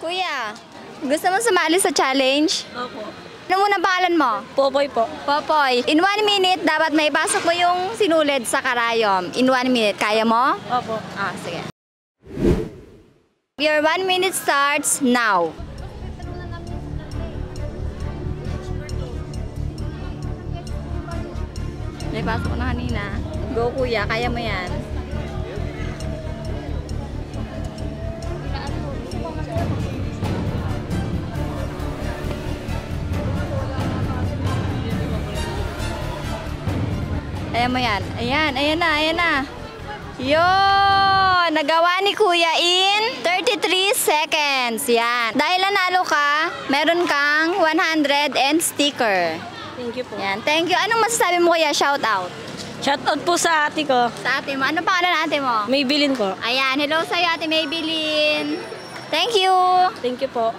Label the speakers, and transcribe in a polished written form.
Speaker 1: Kuya, gusto mo sumali sa challenge?
Speaker 2: Opo.
Speaker 1: Ano muna pangalan mo?
Speaker 2: Popoy po.
Speaker 1: Popoy. In 1 minute, dapat may pasok mo yung sinulid sa karayom. In 1 minute, kaya mo?
Speaker 2: Opo.
Speaker 1: Sige. Your 1 minute starts now. May pasok ko na kanina. Go kuya, kaya mo yan. Ayan mo yan. Ayan na. Yun! Nagawa ni Kuya in 33 seconds. Yan. Dahil nanalo ka, meron kang 100 and sticker.
Speaker 2: Thank you po.
Speaker 1: Yan. Thank you. Anong masasabi mo Kuya? Shout out.
Speaker 2: Shoutout po sa ate ko.
Speaker 1: Sa ate mo. Ano pangalan ng ate mo?
Speaker 2: Maybelline po.
Speaker 1: Ayan. Hello sa'yo ate Maybelline. Thank you.
Speaker 2: Thank you po.